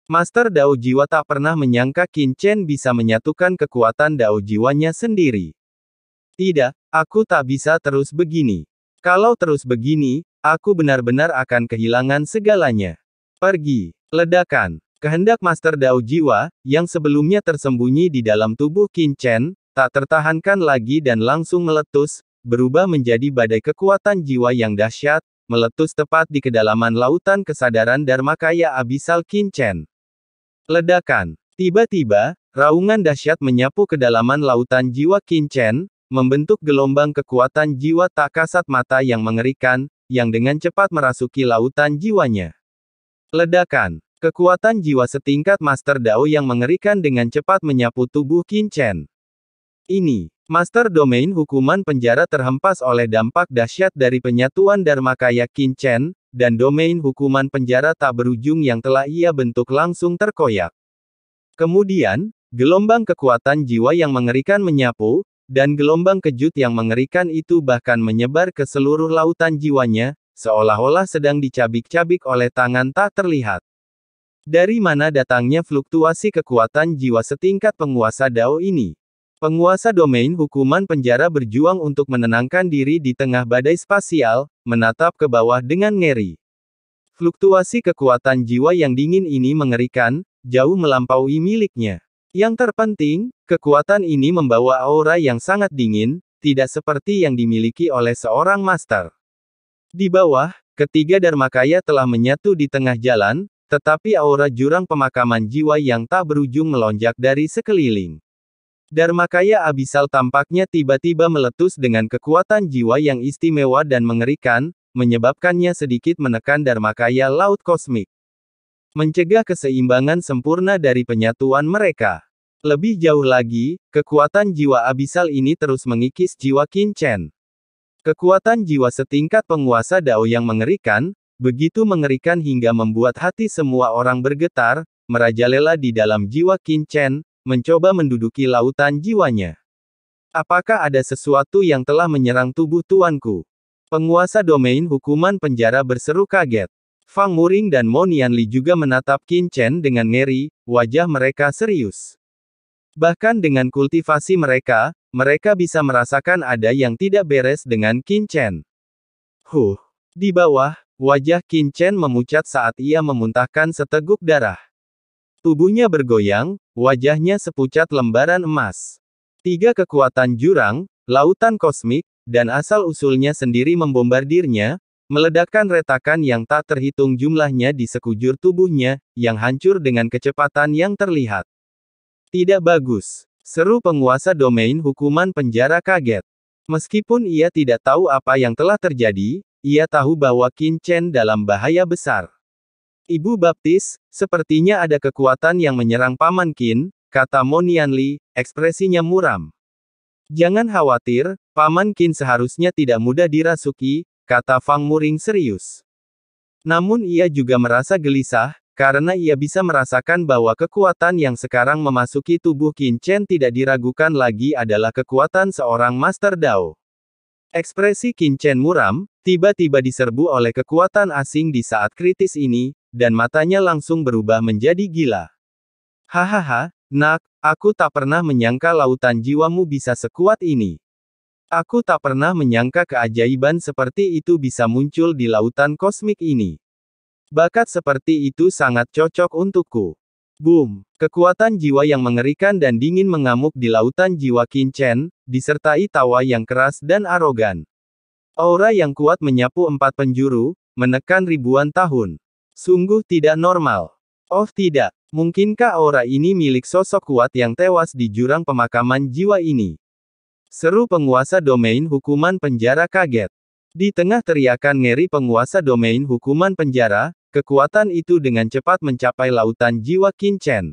Master Dao Jiwa tak pernah menyangka Qin Chen bisa menyatukan kekuatan Dao Jiwanya sendiri. Tidak, aku tak bisa terus begini. Kalau terus begini, aku benar-benar akan kehilangan segalanya. Pergi. Ledakan. Kehendak Master Dao Jiwa, yang sebelumnya tersembunyi di dalam tubuh Qin Chen, tak tertahankan lagi dan langsung meletus, berubah menjadi badai kekuatan jiwa yang dahsyat, meletus tepat di kedalaman lautan kesadaran Dharmakaya abisal Qin Chen. Ledakan. Tiba-tiba, raungan dahsyat menyapu kedalaman lautan jiwa Qin Chen, membentuk gelombang kekuatan jiwa tak kasat mata yang mengerikan, yang dengan cepat merasuki lautan jiwanya. Ledakan. Kekuatan jiwa setingkat Master Dao yang mengerikan dengan cepat menyapu tubuh Qin Chen. Ini, Master Domain hukuman penjara terhempas oleh dampak dahsyat dari penyatuan Dharmakaya Qin Chen, dan domain hukuman penjara tak berujung yang telah ia bentuk langsung terkoyak. Kemudian, gelombang kekuatan jiwa yang mengerikan menyapu, dan gelombang kejut yang mengerikan itu bahkan menyebar ke seluruh lautan jiwanya, seolah-olah sedang dicabik-cabik oleh tangan tak terlihat. Dari mana datangnya fluktuasi kekuatan jiwa setingkat penguasa Dao ini? Penguasa domain hukuman penjara berjuang untuk menenangkan diri di tengah badai spasial, menatap ke bawah dengan ngeri. Fluktuasi kekuatan jiwa yang dingin ini mengerikan, jauh melampaui miliknya. Yang terpenting, kekuatan ini membawa aura yang sangat dingin, tidak seperti yang dimiliki oleh seorang master. Di bawah, ketiga Dharmakaya telah menyatu di tengah jalan, tetapi aura jurang pemakaman jiwa yang tak berujung melonjak dari sekeliling. Dharmakaya abisal tampaknya tiba-tiba meletus dengan kekuatan jiwa yang istimewa dan mengerikan, menyebabkannya sedikit menekan Dharmakaya laut kosmik. Mencegah keseimbangan sempurna dari penyatuan mereka. Lebih jauh lagi, kekuatan jiwa abisal ini terus mengikis jiwa Qin Chen. Kekuatan jiwa setingkat penguasa Dao yang mengerikan, begitu mengerikan hingga membuat hati semua orang bergetar, merajalela di dalam jiwa Qin Chen, mencoba menduduki lautan jiwanya. Apakah ada sesuatu yang telah menyerang tubuh tuanku? Penguasa domain hukuman penjara berseru kaget. Fang Muring dan Mo Nianli juga menatap Qin Chen dengan ngeri, wajah mereka serius. Bahkan dengan kultivasi mereka, mereka bisa merasakan ada yang tidak beres dengan Qin Chen. Di bawah, wajah Qin Chen memucat saat ia memuntahkan seteguk darah. Tubuhnya bergoyang, wajahnya sepucat lembaran emas. Tiga kekuatan jurang, lautan kosmik, dan asal-usulnya sendiri membombardirnya, meledakkan retakan yang tak terhitung jumlahnya di sekujur tubuhnya, yang hancur dengan kecepatan yang terlihat. Tidak bagus, seru penguasa domain hukuman penjara kaget. Meskipun ia tidak tahu apa yang telah terjadi, ia tahu bahwa Qin Chen dalam bahaya besar. Ibu baptis, sepertinya ada kekuatan yang menyerang Paman Qin, kata Mo Nianli, ekspresinya muram. Jangan khawatir, Paman Qin seharusnya tidak mudah dirasuki, kata Fang Muring serius. Namun ia juga merasa gelisah, karena ia bisa merasakan bahwa kekuatan yang sekarang memasuki tubuh Qin Chen tidak diragukan lagi adalah kekuatan seorang Master Dao. Ekspresi Qin Chen muram, tiba-tiba diserbu oleh kekuatan asing di saat kritis ini, dan matanya langsung berubah menjadi gila. Hahaha, nak, aku tak pernah menyangka lautan jiwamu bisa sekuat ini. Aku tak pernah menyangka keajaiban seperti itu bisa muncul di lautan kosmik ini. Bakat seperti itu sangat cocok untukku. Boom! Kekuatan jiwa yang mengerikan dan dingin mengamuk di lautan jiwa Qin Chen, disertai tawa yang keras dan arogan. Aura yang kuat menyapu empat penjuru, menekan ribuan tahun. Sungguh tidak normal. Oh tidak, mungkinkah aura ini milik sosok kuat yang tewas di jurang pemakaman jiwa ini? Seru penguasa domain hukuman penjara kaget. Di tengah teriakan ngeri penguasa domain hukuman penjara, kekuatan itu dengan cepat mencapai lautan jiwa Qin Chen.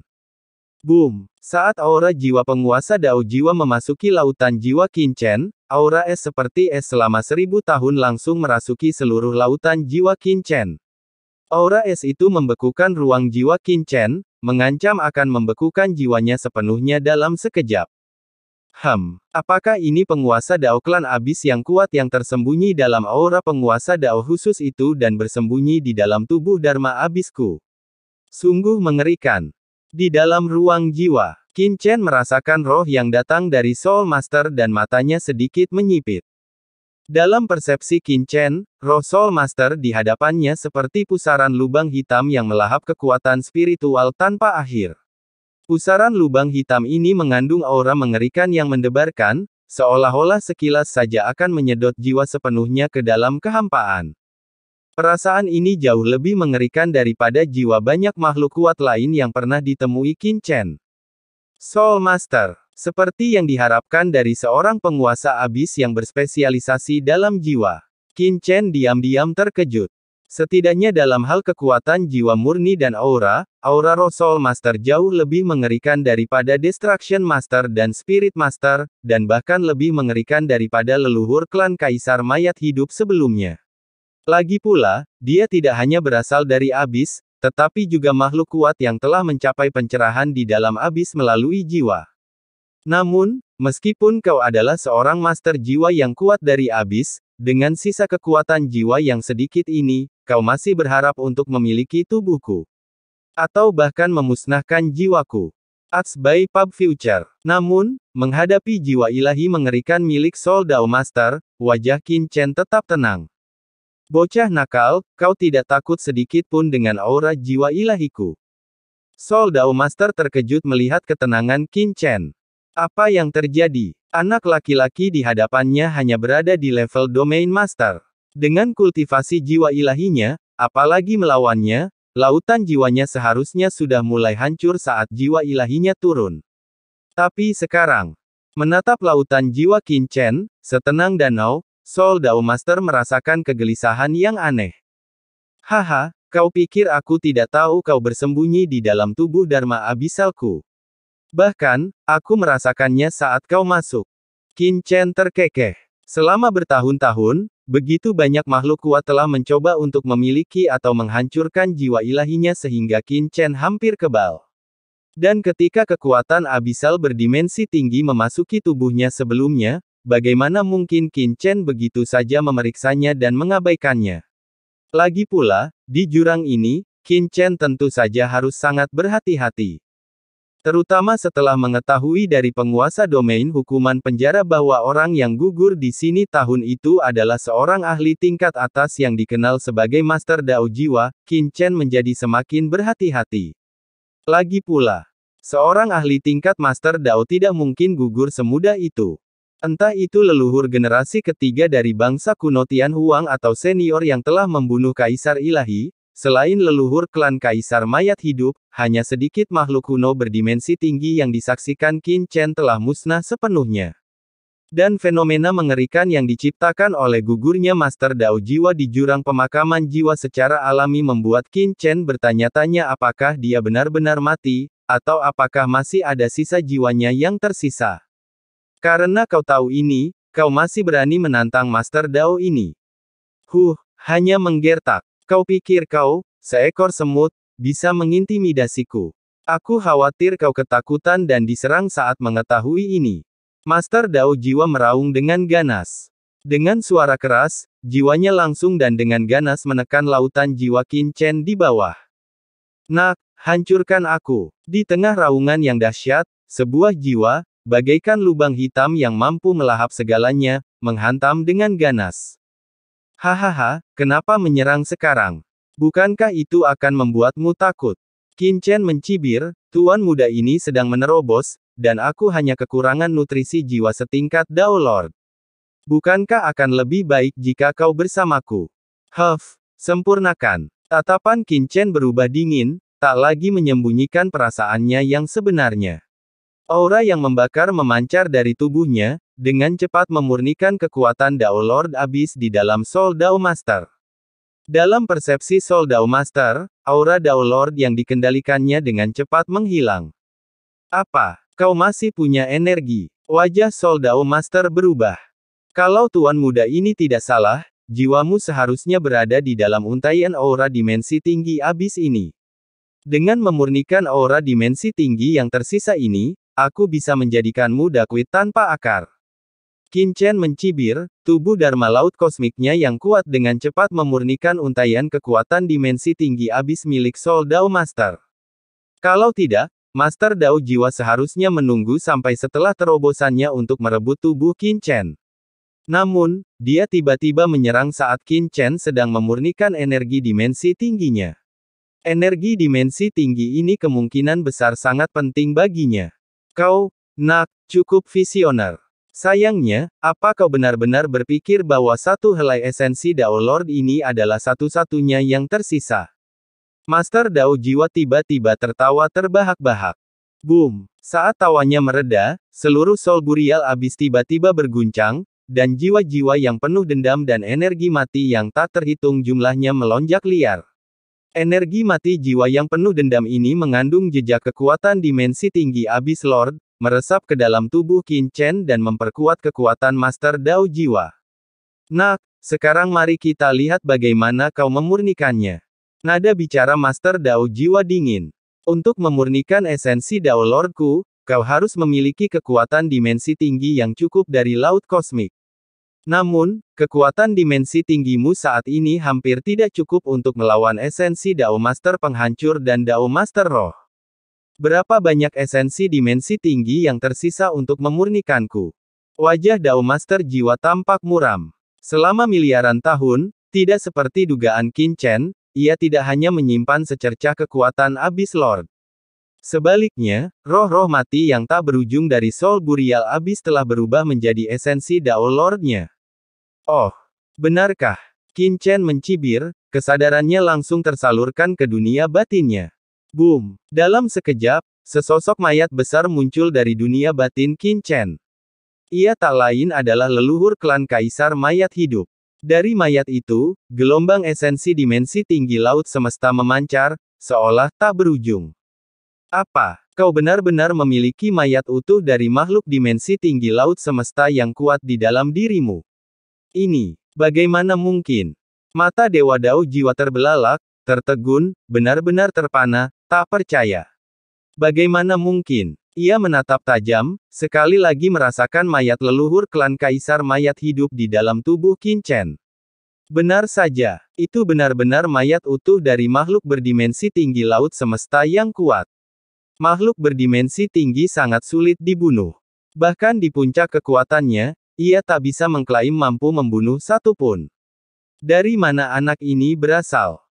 Boom! Saat aura jiwa penguasa Dao jiwa memasuki lautan jiwa Qin Chen, aura es seperti es selama 1000 tahun langsung merasuki seluruh lautan jiwa Qin Chen. Aura es itu membekukan ruang jiwa Qin Chen, mengancam akan membekukan jiwanya sepenuhnya dalam sekejap. Apakah ini penguasa Dao klan abis yang kuat yang tersembunyi dalam aura penguasa Dao khusus itu dan bersembunyi di dalam tubuh Dharma abisku? Sungguh mengerikan. Di dalam ruang jiwa, Qin Chen merasakan roh yang datang dari Soul Master dan matanya sedikit menyipit. Dalam persepsi Qin Chen, roh Soul Master di hadapannya seperti pusaran lubang hitam yang melahap kekuatan spiritual tanpa akhir. Pusaran lubang hitam ini mengandung aura mengerikan yang mendebarkan, seolah-olah sekilas saja akan menyedot jiwa sepenuhnya ke dalam kehampaan. Perasaan ini jauh lebih mengerikan daripada jiwa banyak makhluk kuat lain yang pernah ditemui Qin Chen. Soul Master, seperti yang diharapkan dari seorang penguasa abis yang berspesialisasi dalam jiwa. Qin Chen diam-diam terkejut. Setidaknya dalam hal kekuatan jiwa murni dan aura, aura roh Soul Master jauh lebih mengerikan daripada Destruction Master dan Spirit Master, dan bahkan lebih mengerikan daripada leluhur klan Kaisar Mayat Hidup sebelumnya. Lagi pula, dia tidak hanya berasal dari abis, tetapi juga makhluk kuat yang telah mencapai pencerahan di dalam abis melalui jiwa. Namun, meskipun kau adalah seorang master jiwa yang kuat dari abis, dengan sisa kekuatan jiwa yang sedikit ini, kau masih berharap untuk memiliki tubuhku. Atau bahkan memusnahkan jiwaku. Ats by Pub Future. Namun, menghadapi jiwa ilahi mengerikan milik Soul Dao Master, wajah Qin Chen tetap tenang. Bocah nakal, kau tidak takut sedikit pun dengan aura jiwa ilahiku. Soul Dao Master terkejut melihat ketenangan Qin Chen. Apa yang terjadi? Anak laki-laki di hadapannya hanya berada di level Domain Master. Dengan kultivasi jiwa ilahinya, apalagi melawannya, lautan jiwanya seharusnya sudah mulai hancur saat jiwa ilahinya turun. Tapi sekarang, menatap lautan jiwa Qin Chen, setenang danau, Soul Dao Master merasakan kegelisahan yang aneh. Haha, kau pikir aku tidak tahu kau bersembunyi di dalam tubuh Dharma Abisalku. Bahkan, aku merasakannya saat kau masuk. Qin Chen terkekeh. Selama bertahun-tahun, begitu banyak makhluk kuat telah mencoba untuk memiliki atau menghancurkan jiwa ilahinya sehingga Qin Chen hampir kebal. Dan ketika kekuatan abisal berdimensi tinggi memasuki tubuhnya sebelumnya, bagaimana mungkin Qin Chen begitu saja memeriksanya dan mengabaikannya? Lagi pula, di jurang ini, Qin Chen tentu saja harus sangat berhati-hati. Terutama setelah mengetahui dari penguasa domain hukuman penjara bahwa orang yang gugur di sini tahun itu adalah seorang ahli tingkat atas yang dikenal sebagai Master Dao Jiwa, Qin Chen menjadi semakin berhati-hati. Lagi pula, seorang ahli tingkat Master Dao tidak mungkin gugur semudah itu. Entah itu leluhur generasi ketiga dari bangsa kuno Tianhuang atau senior yang telah membunuh Kaisar Ilahi, selain leluhur klan Kaisar Mayat Hidup, hanya sedikit makhluk kuno berdimensi tinggi yang disaksikan Qin Chen telah musnah sepenuhnya. Dan fenomena mengerikan yang diciptakan oleh gugurnya Master Dao Jiwa di jurang pemakaman jiwa secara alami membuat Qin Chen bertanya-tanya apakah dia benar-benar mati, atau apakah masih ada sisa jiwanya yang tersisa. Karena kau tahu ini, kau masih berani menantang Master Dao ini. Hanya menggertak. Kau pikir kau, seekor semut, bisa mengintimidasiku. Aku khawatir kau ketakutan dan diserang saat mengetahui ini. Master Dao Jiwa meraung dengan ganas. Dengan suara keras, jiwanya langsung dan dengan ganas menekan lautan jiwa Qin Chen di bawah. Nak, hancurkan aku. Di tengah raungan yang dahsyat, sebuah jiwa, bagaikan lubang hitam yang mampu melahap segalanya, menghantam dengan ganas. Hahaha, kenapa menyerang sekarang? Bukankah itu akan membuatmu takut? Qin Chen mencibir, tuan muda ini sedang menerobos, dan aku hanya kekurangan nutrisi jiwa setingkat Dao Lord. Bukankah akan lebih baik jika kau bersamaku? Sempurnakan. Tatapan Qin Chen berubah dingin, tak lagi menyembunyikan perasaannya yang sebenarnya. Aura yang membakar memancar dari tubuhnya, dengan cepat memurnikan kekuatan Dao Lord Abyss di dalam Soul Dao Master. Dalam persepsi Soul Dao Master, aura Dao Lord yang dikendalikannya dengan cepat menghilang. Apa? Kau masih punya energi? Wajah Soul Dao Master berubah. Kalau tuan muda ini tidak salah, jiwamu seharusnya berada di dalam untaian aura dimensi tinggi Abyss ini. Dengan memurnikan aura dimensi tinggi yang tersisa ini, aku bisa menjadikanmu dakwit tanpa akar. Qin Chen mencibir, tubuh Dharma Laut kosmiknya yang kuat dengan cepat memurnikan untaian kekuatan dimensi tinggi abis milik Soul Dao Master. Kalau tidak, Master Dao Jiwa seharusnya menunggu sampai setelah terobosannya untuk merebut tubuh Qin Chen. Namun, dia tiba-tiba menyerang saat Qin Chen sedang memurnikan energi dimensi tingginya. Energi dimensi tinggi ini kemungkinan besar sangat penting baginya. Kau, Nak, cukup visioner. Sayangnya, apa kau benar-benar berpikir bahwa satu helai esensi Dao Lord ini adalah satu-satunya yang tersisa? Master Dao Jiwa tiba-tiba tertawa terbahak-bahak. Boom! Saat tawanya mereda, seluruh Soul Burial Abyss tiba-tiba berguncang, dan jiwa-jiwa yang penuh dendam dan energi mati yang tak terhitung jumlahnya melonjak liar. Energi mati jiwa yang penuh dendam ini mengandung jejak kekuatan dimensi tinggi Abyss Lord, meresap ke dalam tubuh Qin Chen dan memperkuat kekuatan Master Dao Jiwa. Nak, sekarang mari kita lihat bagaimana kau memurnikannya. Nada bicara Master Dao Jiwa dingin. Untuk memurnikan esensi Dao Lordku, kau harus memiliki kekuatan dimensi tinggi yang cukup dari Laut Kosmik. Namun, kekuatan dimensi tinggimu saat ini hampir tidak cukup untuk melawan esensi Dao Master Penghancur dan Dao Master Roh. Berapa banyak esensi dimensi tinggi yang tersisa untuk memurnikanku? Wajah Dao Master Jiwa tampak muram. Selama miliaran tahun, tidak seperti dugaan Qin Chen, ia tidak hanya menyimpan secercah kekuatan Abyss Lord. Sebaliknya, roh-roh mati yang tak berujung dari Soul Burial Abyss telah berubah menjadi esensi Dao Lord-nya. Oh, benarkah? Qin Chen mencibir, kesadarannya langsung tersalurkan ke dunia batinnya. Boom! Dalam sekejap, sesosok mayat besar muncul dari dunia batin Qin Chen. Ia tak lain adalah leluhur klan Kaisar Mayat Hidup. Dari mayat itu, gelombang esensi dimensi tinggi laut semesta memancar, seolah tak berujung. Apa? Kau benar-benar memiliki mayat utuh dari makhluk dimensi tinggi laut semesta yang kuat di dalam dirimu? Ini, bagaimana mungkin? Mata Dewa Dao Jiwa terbelalak, tertegun, benar-benar terpana, tak percaya. Bagaimana mungkin? Ia menatap tajam, sekali lagi merasakan mayat leluhur klan Kaisar Mayat Hidup di dalam tubuh Qin Chen. Benar saja, itu benar-benar mayat utuh dari makhluk berdimensi tinggi laut semesta yang kuat. Makhluk berdimensi tinggi sangat sulit dibunuh. Bahkan di puncak kekuatannya, ia tak bisa mengklaim mampu membunuh satu pun. Dari mana anak ini berasal?